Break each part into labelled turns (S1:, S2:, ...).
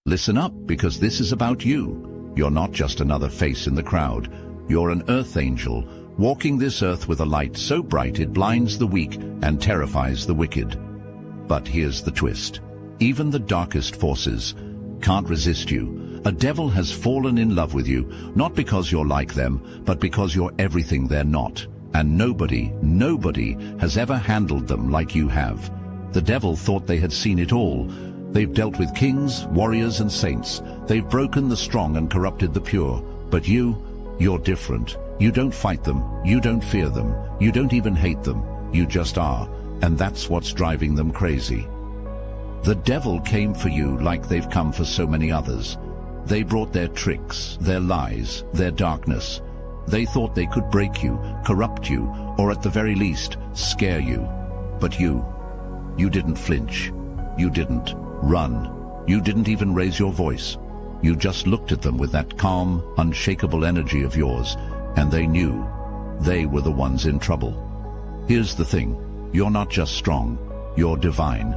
S1: Listen up, because this is about you. You're not just another face in the crowd. You're an earth angel, walking this earth with a light so bright it blinds the weak and terrifies the wicked. But here's the twist. Even the darkest forces can't resist you. A devil has fallen in love with you, not because you're like them, but because you're everything they're not. And nobody has ever handled them like you have. The devil thought they had seen it all. They've dealt with kings, warriors, and saints. They've broken the strong and corrupted the pure. But you're different. You don't fight them. You don't fear them. You don't even hate them. You just are. And that's what's driving them crazy. The devil came for you like they've come for so many others. They brought their tricks, their lies, their darkness. They thought they could break you, corrupt you, or at the very least, scare you. But you didn't flinch. You didn't run. You didn't even raise your voice. You just looked at them with that calm, unshakable energy of yours, and they knew they were the ones in trouble. Here's the thing. You're not just strong. You're divine.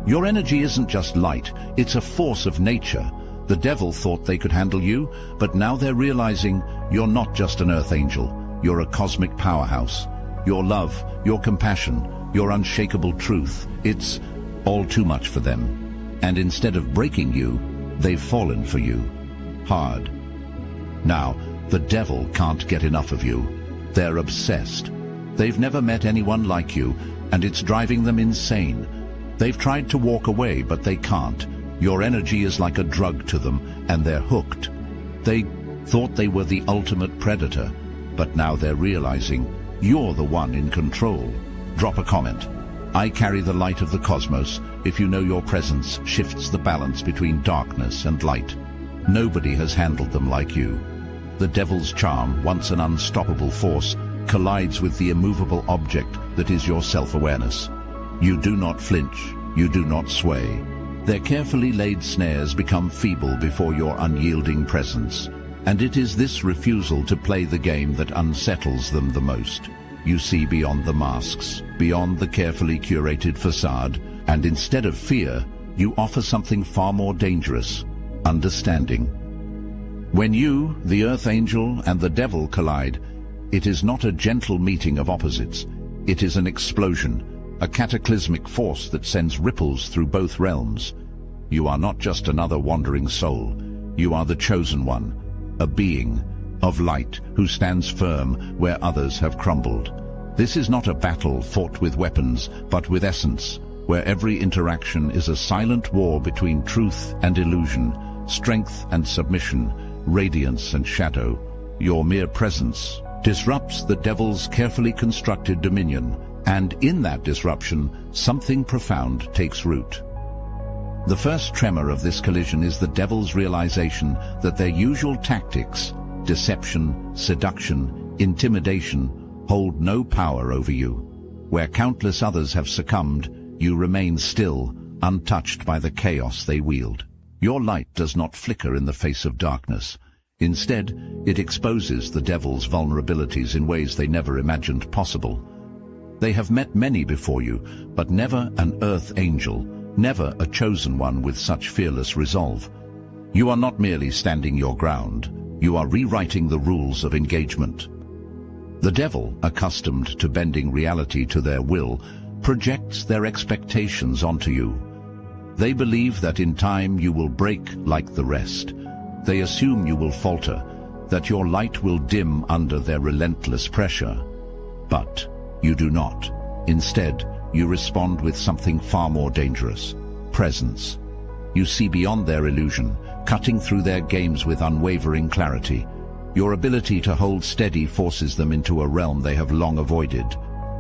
S1: Your energy isn't just light. It's a force of nature. The devil thought they could handle you, but now they're realizing you're not just an earth angel. You're a cosmic powerhouse. Your love, your compassion, your unshakable truth, it's all too much for them. And instead of breaking you, they've fallen for you. Hard. Now, the devil can't get enough of you. They're obsessed. They've never met anyone like you, and it's driving them insane. They've tried to walk away, but they can't. Your energy is like a drug to them, and they're hooked. They thought they were the ultimate predator, but now they're realizing you're the one in control. Drop a comment. I carry the light of the cosmos. If you know your presence shifts the balance between darkness and light. Nobody has handled them like you. The devil's charm, once an unstoppable force, collides with the immovable object that is your self-awareness. You do not flinch. You do not sway. Their carefully laid snares become feeble before your unyielding presence. And it is this refusal to play the game that unsettles them the most. You see beyond the masks, beyond the carefully curated facade, and instead of fear, you offer something far more dangerous: understanding. When you, the earth angel, and the devil collide, it is not a gentle meeting of opposites. It is an explosion, a cataclysmic force that sends ripples through both realms. You are not just another wandering soul. You are the chosen one, a being of light who stands firm where others have crumbled. This is not a battle fought with weapons, but with essence, where every interaction is a silent war between truth and illusion, strength and submission, radiance and shadow. Your mere presence disrupts the devil's carefully constructed dominion, and in that disruption, something profound takes root. The first tremor of this collision is the devil's realization that their usual tactics, deception, seduction, intimidation, hold no power over you. Where countless others have succumbed, you remain still, untouched by the chaos they wield. Your light does not flicker in the face of darkness. Instead, it exposes the devil's vulnerabilities in ways they never imagined possible. They have met many before you, but never an earth angel, never a chosen one with such fearless resolve. You are not merely standing your ground. You are rewriting the rules of engagement. The devil, accustomed to bending reality to their will, projects their expectations onto you. They believe that in time you will break like the rest. They assume you will falter, that your light will dim under their relentless pressure. But you do not. Instead, you respond with something far more dangerous: presence. You see beyond their illusion, cutting through their games with unwavering clarity. Your ability to hold steady forces them into a realm they have long avoided: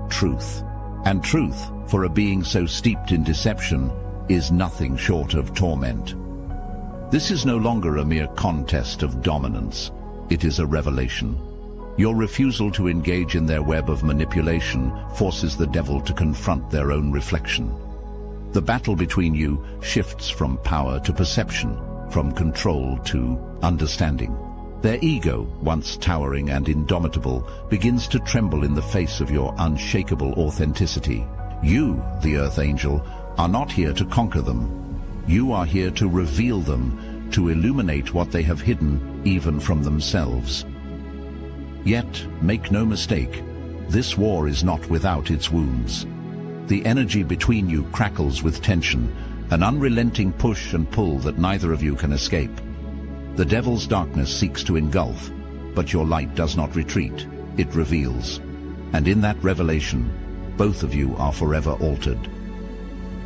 S1: truth. And truth, for a being so steeped in deception, is nothing short of torment. This is no longer a mere contest of dominance. It is a revelation. Your refusal to engage in their web of manipulation forces the devil to confront their own reflection. The battle between you shifts from power to perception, from control to understanding. Their ego, once towering and indomitable, begins to tremble in the face of your unshakable authenticity. You, the Earth Angel, are not here to conquer them. You are here to reveal them, to illuminate what they have hidden even from themselves. Yet, make no mistake, this war is not without its wounds. The energy between you crackles with tension, an unrelenting push and pull that neither of you can escape. The devil's darkness seeks to engulf, but your light does not retreat, it reveals. And in that revelation, both of you are forever altered.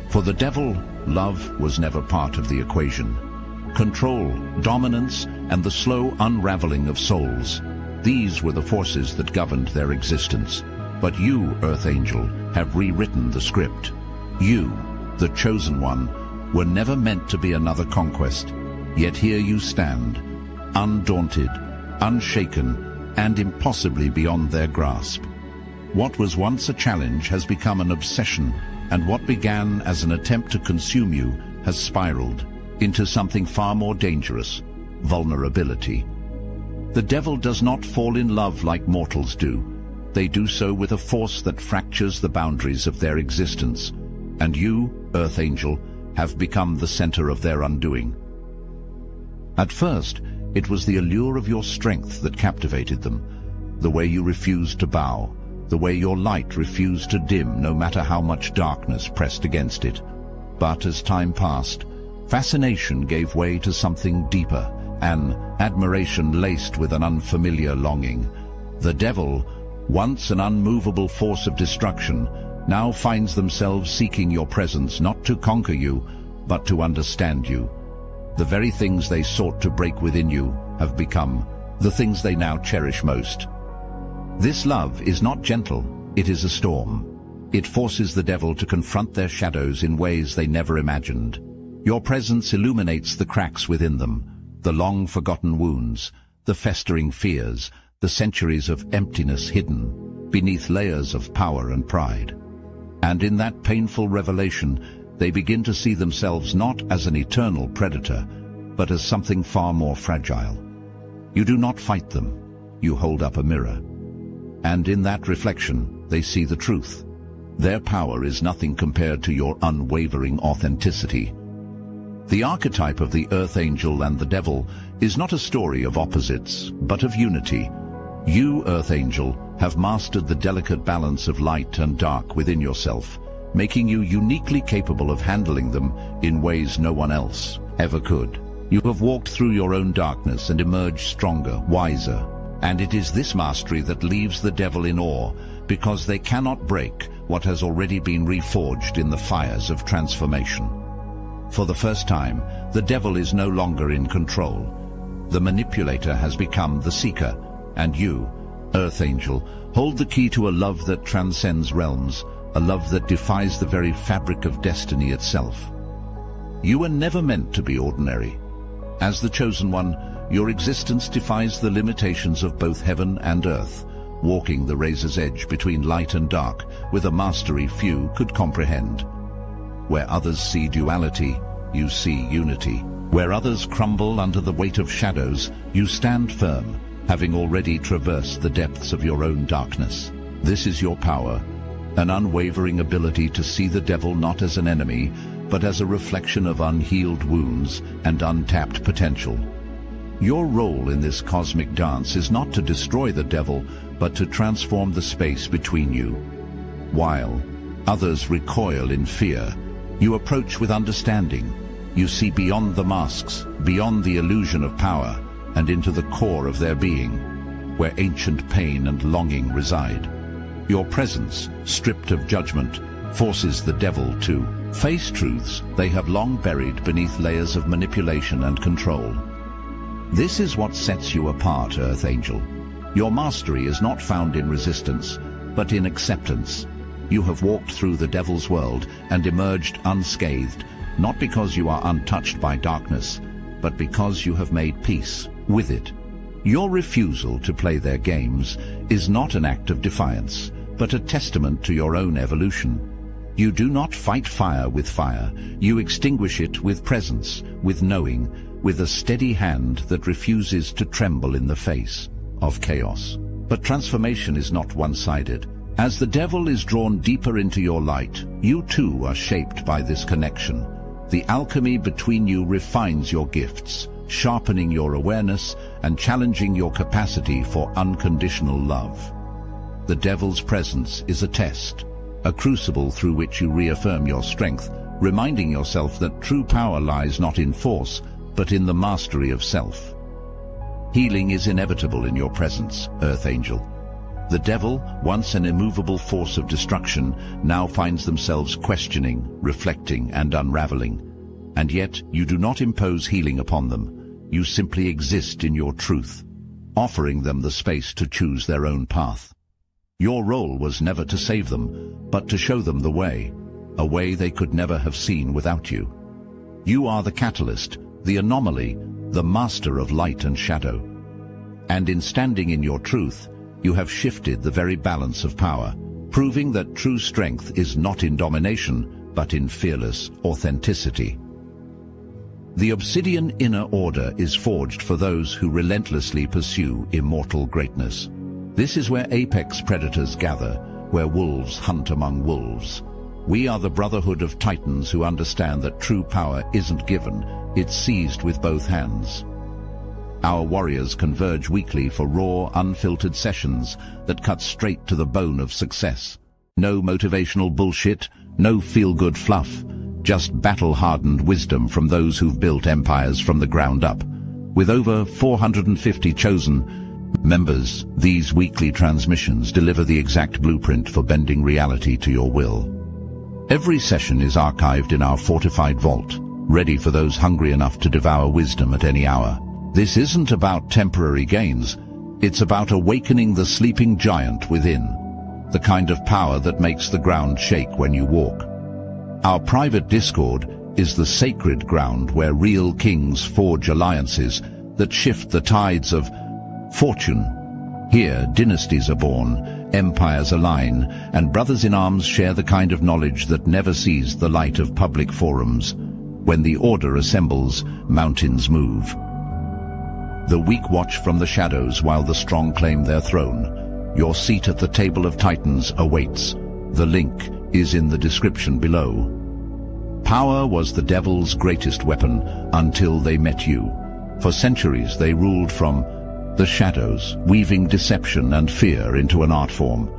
S1: For the devil, love was never part of the equation. Control, dominance, and the slow unraveling of souls, these were the forces that governed their existence. But you, Earth Angel, have rewritten the script. You, the chosen one, were never meant to be another conquest. Yet here you stand, undaunted, unshaken, and impossibly beyond their grasp. What was once a challenge has become an obsession, and what began as an attempt to consume you has spiraled into something far more dangerous: vulnerability. The devil does not fall in love like mortals do. They do so with a force that fractures the boundaries of their existence. And you, Earth Angel, have become the center of their undoing. At first, it was the allure of your strength that captivated them, the way you refused to bow, the way your light refused to dim no matter how much darkness pressed against it. But as time passed, fascination gave way to something deeper, an admiration laced with an unfamiliar longing. The devil, once an unmovable force of destruction, now finds themselves seeking your presence not to conquer you, but to understand you. The very things they sought to break within you have become the things they now cherish most. This love is not gentle, it is a storm. It forces the devil to confront their shadows in ways they never imagined. Your presence illuminates the cracks within them, the long-forgotten wounds, the festering fears, the centuries of emptiness hidden beneath layers of power and pride. And in that painful revelation, they begin to see themselves not as an eternal predator, but as something far more fragile. You do not fight them, you hold up a mirror. And in that reflection, they see the truth. Their power is nothing compared to your unwavering authenticity. The archetype of the Earth Angel and the Devil is not a story of opposites, but of unity. You, Earth Angel, have mastered the delicate balance of light and dark within yourself, making you uniquely capable of handling them in ways no one else ever could. You have walked through your own darkness and emerged stronger, wiser. And it is this mastery that leaves the devil in awe, because they cannot break what has already been reforged in the fires of transformation. For the first time, the devil is no longer in control. The manipulator has become the seeker, and you, Earth Angel, hold the key to a love that transcends realms, a love that defies the very fabric of destiny itself. You were never meant to be ordinary. As the chosen one, your existence defies the limitations of both heaven and earth, walking the razor's edge between light and dark with a mastery few could comprehend. Where others see duality, you see unity. Where others crumble under the weight of shadows, you stand firm, having already traversed the depths of your own darkness. This is your power, an unwavering ability to see the devil not as an enemy, but as a reflection of unhealed wounds and untapped potential. Your role in this cosmic dance is not to destroy the devil, but to transform the space between you. While others recoil in fear, you approach with understanding. You see beyond the masks, beyond the illusion of power, and into the core of their being, where ancient pain and longing reside. Your presence, stripped of judgment, forces the devil to face truths they have long buried beneath layers of manipulation and control. This is what sets you apart, Earth Angel. Your mastery is not found in resistance, but in acceptance. You have walked through the devil's world and emerged unscathed, not because you are untouched by darkness, but because you have made peace with it. Your refusal to play their games is not an act of defiance, but a testament to your own evolution. You do not fight fire with fire, you extinguish it with presence, with knowing, with a steady hand that refuses to tremble in the face of chaos. But transformation is not one-sided. As the devil is drawn deeper into your light, you too are shaped by this connection. The alchemy between you refines your gifts, sharpening your awareness and challenging your capacity for unconditional love. The devil's presence is a test, a crucible through which you reaffirm your strength, reminding yourself that true power lies not in force, but in the mastery of self. Healing is inevitable in your presence, Earth Angel. The devil, once an immovable force of destruction, now finds themselves questioning, reflecting, and unraveling. And yet, you do not impose healing upon them. You simply exist in your truth, offering them the space to choose their own path. Your role was never to save them, but to show them the way, a way they could never have seen without you. You are the catalyst, the anomaly, the master of light and shadow. And in standing in your truth, you have shifted the very balance of power, proving that true strength is not in domination, but in fearless authenticity. The Obsidian inner order is forged for those who relentlessly pursue immortal greatness. This is where apex predators gather, where wolves hunt among wolves. We are the brotherhood of titans who understand that true power isn't given, it's seized with both hands. Our warriors converge weekly for raw, unfiltered sessions that cut straight to the bone of success. No motivational bullshit, no feel-good fluff, just battle-hardened wisdom from those who've built empires from the ground up. With over 450 chosen members, these weekly transmissions deliver the exact blueprint for bending reality to your will. Every session is archived in our fortified vault, ready for those hungry enough to devour wisdom at any hour. This isn't about temporary gains, it's about awakening the sleeping giant within, the kind of power that makes the ground shake when you walk. Our private Discord is the sacred ground where real kings forge alliances that shift the tides of fortune. Here, dynasties are born, empires align, and brothers-in-arms share the kind of knowledge that never sees the light of public forums. When the order assembles, mountains move. The weak watch from the shadows while the strong claim their throne. Your seat at the table of titans awaits. The link is in the description below. Power was the devil's greatest weapon until they met you. For centuries they ruled from the shadows, weaving deception and fear into an art form.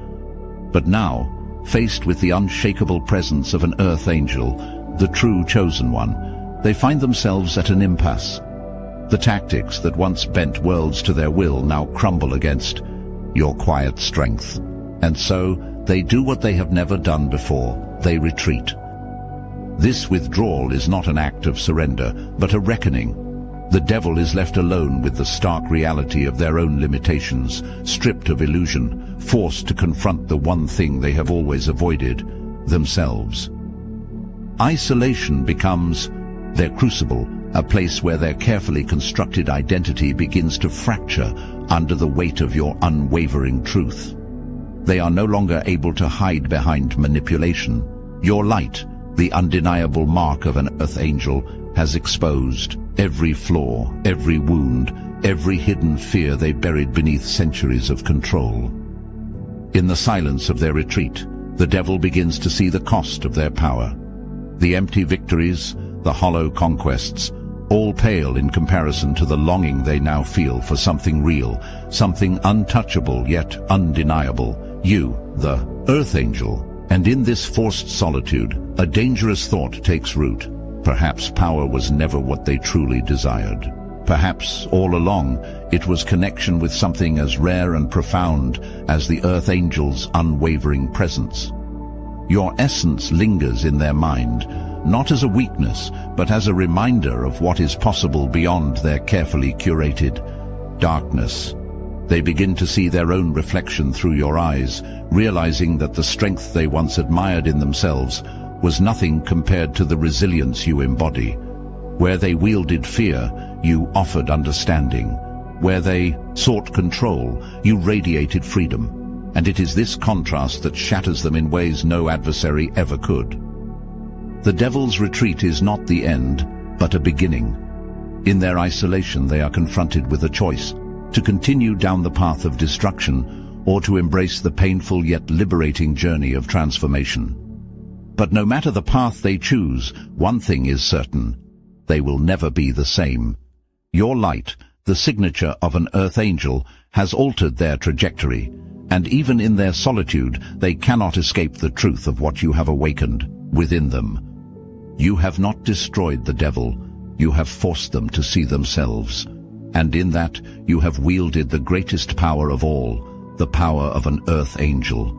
S1: But now, faced with the unshakable presence of an Earth Angel, the true chosen one, they find themselves at an impasse. The tactics that once bent worlds to their will now crumble against your quiet strength. And so, they do what they have never done before. They retreat. This withdrawal is not an act of surrender, but a reckoning. The devil is left alone with the stark reality of their own limitations, stripped of illusion, forced to confront the one thing they have always avoided, themselves. Isolation becomes their crucible, a place where their carefully constructed identity begins to fracture under the weight of your unwavering truth. They are no longer able to hide behind manipulation. Your light, the undeniable mark of an Earth Angel, has exposed every flaw, every wound, every hidden fear they buried beneath centuries of control. In the silence of their retreat, the devil begins to see the cost of their power. The empty victories, the hollow conquests, all pale in comparison to the longing they now feel for something real, something untouchable yet undeniable. You, the Earth Angel. And in this forced solitude, a dangerous thought takes root. Perhaps power was never what they truly desired. Perhaps, all along, it was connection with something as rare and profound as the Earth Angel's unwavering presence. Your essence lingers in their mind, not as a weakness, but as a reminder of what is possible beyond their carefully curated darkness. They begin to see their own reflection through your eyes, realizing that the strength they once admired in themselves was nothing compared to the resilience you embody. Where they wielded fear, you offered understanding. Where they sought control, you radiated freedom. And it is this contrast that shatters them in ways no adversary ever could. The devil's retreat is not the end, but a beginning. In their isolation, they are confronted with a choice: to continue down the path of destruction or to embrace the painful yet liberating journey of transformation. But no matter the path they choose, one thing is certain: they will never be the same. Your light, the signature of an earth angel, has altered their trajectory, and even in their solitude they cannot escape the truth of what you have awakened within them. You have not destroyed the devil, you have forced them to see themselves, and in that you have wielded the greatest power of all, the power of an earth angel.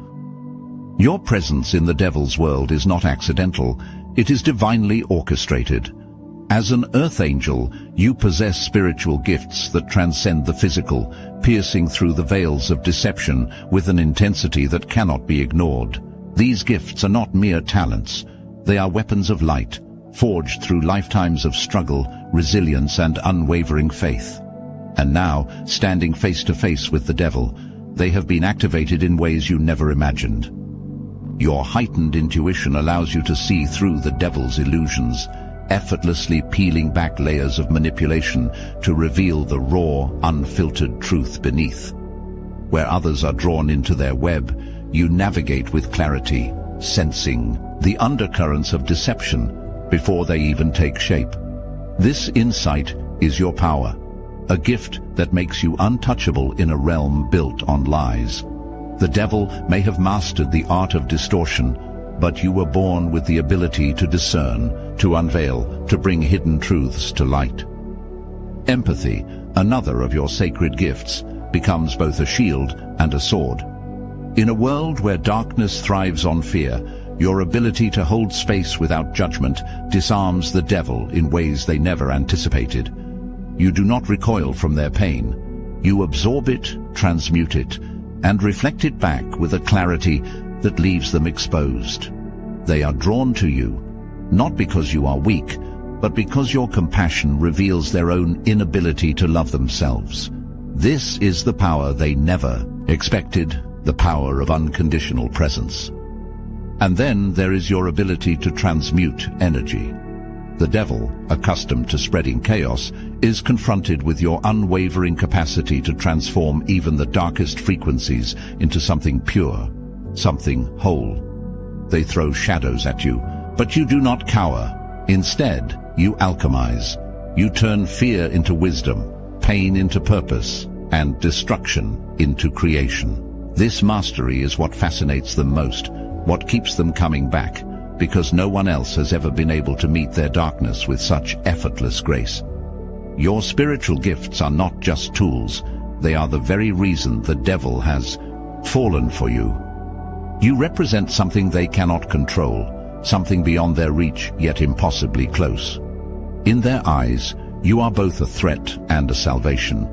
S1: Your presence in the devil's world is not accidental, it is divinely orchestrated. As an earth angel, you possess spiritual gifts that transcend the physical, piercing through the veils of deception with an intensity that cannot be ignored. These gifts are not mere talents, they are weapons of light, forged through lifetimes of struggle, resilience, and unwavering faith. And now, standing face to face with the devil, they have been activated in ways you never imagined. Your heightened intuition allows you to see through the devil's illusions, effortlessly peeling back layers of manipulation to reveal the raw, unfiltered truth beneath. Where others are drawn into their web, you navigate with clarity, sensing the undercurrents of deception before they even take shape. This insight is your power, a gift that makes you untouchable in a realm built on lies. The devil may have mastered the art of distortion, but you were born with the ability to discern, to unveil, to bring hidden truths to light. Empathy, another of your sacred gifts, becomes both a shield and a sword. In a world where darkness thrives on fear, your ability to hold space without judgment disarms the devil in ways they never anticipated. You do not recoil from their pain. You absorb it, transmute it, and reflect it back with a clarity that leaves them exposed. They are drawn to you, not because you are weak, but because your compassion reveals their own inability to love themselves. This is the power they never expected, the power of unconditional presence. And then there is your ability to transmute energy. The devil, accustomed to spreading chaos, is confronted with your unwavering capacity to transform even the darkest frequencies into something pure, something whole. They throw shadows at you, but you do not cower. Instead, you alchemize. You turn fear into wisdom, pain into purpose, and destruction into creation. This mastery is what fascinates them most, what keeps them coming back, because no one else has ever been able to meet their darkness with such effortless grace. Your spiritual gifts are not just tools, they are the very reason the devil has fallen for you. You represent something they cannot control, something beyond their reach yet impossibly close. In their eyes, you are both a threat and a salvation,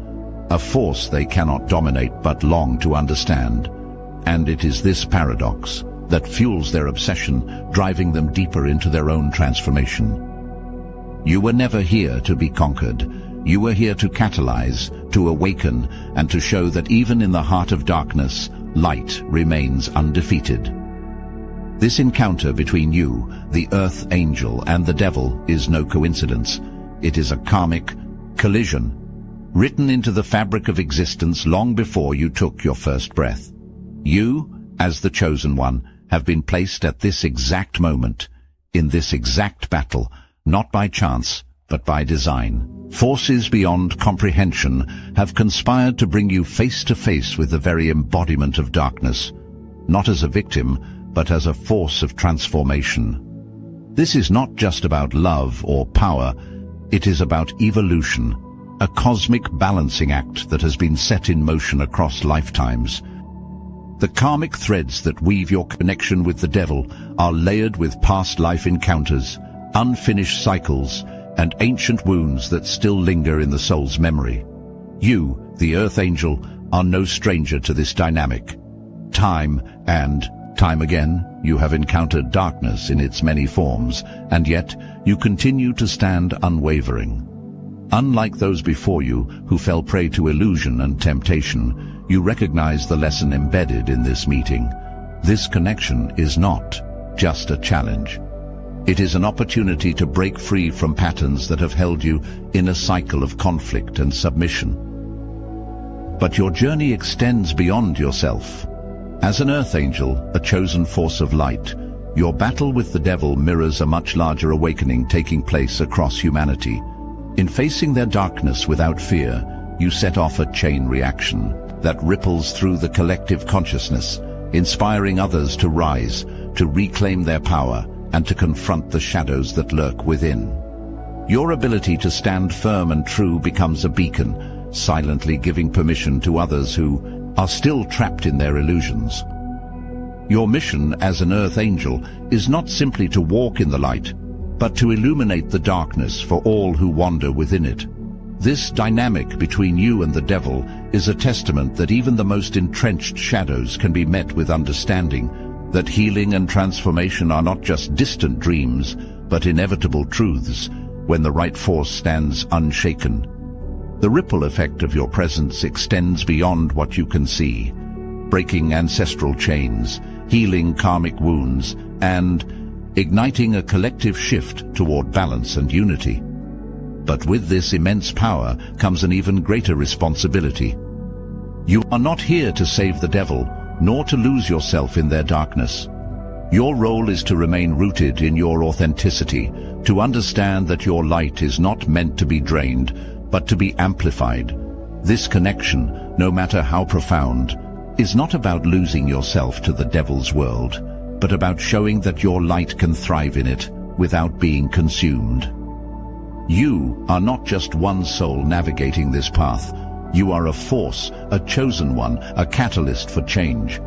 S1: a force they cannot dominate but long to understand. And it is this paradox that fuels their obsession, driving them deeper into their own transformation. You were never here to be conquered. You were here to catalyze, to awaken, and to show that even in the heart of darkness, light remains undefeated. This encounter between you, the Earth Angel, and the Devil is no coincidence. It is a karmic collision, written into the fabric of existence long before you took your first breath. You, as the chosen one, have been placed at this exact moment, in this exact battle, not by chance, but by design. Forces beyond comprehension have conspired to bring you face to face with the very embodiment of darkness, not as a victim, but as a force of transformation. This is not just about love or power, it is about evolution, a cosmic balancing act that has been set in motion across lifetimes. The karmic threads that weave your connection with the devil are layered with past life encounters, unfinished cycles, and ancient wounds that still linger in the soul's memory. You, the Earth Angel, are no stranger to this dynamic. Time and time again, you have encountered darkness in its many forms, and yet you continue to stand unwavering. Unlike those before you who fell prey to illusion and temptation, you recognize the lesson embedded in this meeting. This connection is not just a challenge. It is an opportunity to break free from patterns that have held you in a cycle of conflict and submission. But your journey extends beyond yourself. As an Earth Angel, a chosen force of light, Your battle with the devil mirrors a much larger awakening taking place across humanity. In facing their darkness without fear, you set off a chain reaction that ripples through the collective consciousness, inspiring others to rise, to reclaim their power, and to confront the shadows that lurk within. Your ability to stand firm and true becomes a beacon, silently giving permission to others who are still trapped in their illusions. Your mission as an earth angel is not simply to walk in the light, but to illuminate the darkness for all who wander within it. This dynamic between you and the devil is a testament that even the most entrenched shadows can be met with understanding, that healing and transformation are not just distant dreams, but inevitable truths when the right force stands unshaken. The ripple effect of your presence extends beyond what you can see, breaking ancestral chains, healing karmic wounds, and igniting a collective shift toward balance and unity. But with this immense power comes an even greater responsibility. You are not here to save the devil, nor to lose yourself in their darkness. Your role is to remain rooted in your authenticity, to understand that your light is not meant to be drained, but to be amplified. This connection, no matter how profound, is not about losing yourself to the devil's world, but about showing that your light can thrive in it without being consumed. You are not just one soul navigating this path. You are a force, a chosen one, a catalyst for change.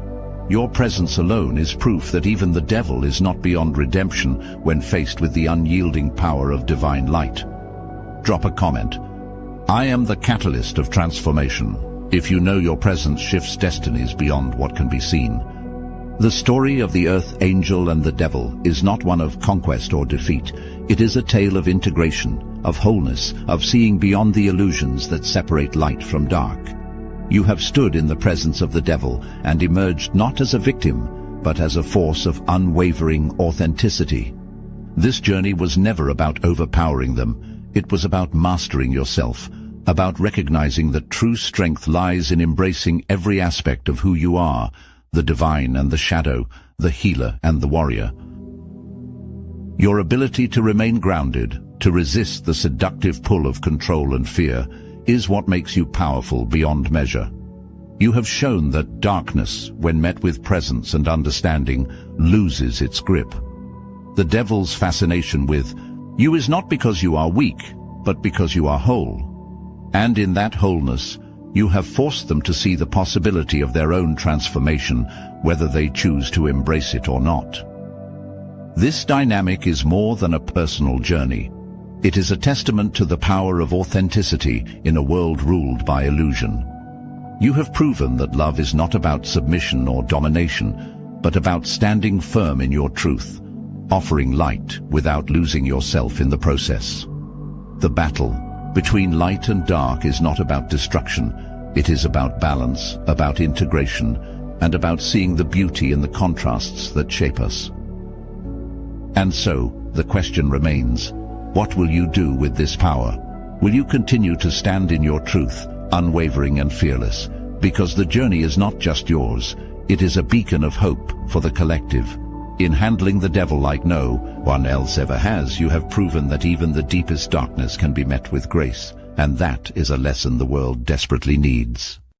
S1: Your presence alone is proof that even the devil is not beyond redemption when faced with the unyielding power of divine light. Drop a comment. I am the catalyst of transformation. If you know your presence shifts destinies beyond what can be seen. The story of the earth angel and the devil is not one of conquest or defeat. It is a tale of integration, of wholeness, of seeing beyond the illusions that separate light from dark. You have stood in the presence of the devil and emerged not as a victim, but as a force of unwavering authenticity. This journey was never about overpowering them. It was about mastering yourself, about recognizing that true strength lies in embracing every aspect of who you are, the divine and the shadow, the healer and the warrior. Your ability to remain grounded, to resist the seductive pull of control and fear, is what makes you powerful beyond measure. You have shown that darkness, when met with presence and understanding, loses its grip. The devil's fascination with you is not because you are weak, but because you are whole. And in that wholeness, you have forced them to see the possibility of their own transformation, whether they choose to embrace it or not. This dynamic is more than a personal journey. It is a testament to the power of authenticity in a world ruled by illusion. You have proven that love is not about submission or domination, but about standing firm in your truth, offering light without losing yourself in the process. The battle between light and dark is not about destruction. It is about balance, about integration, and about seeing the beauty in the contrasts that shape us. And so, the question remains, what will you do with this power? Will you continue to stand in your truth, unwavering and fearless? Because the journey is not just yours, it is a beacon of hope for the collective. In handling the devil like no one else ever has, you have proven that even the deepest darkness can be met with grace, and that is a lesson the world desperately needs.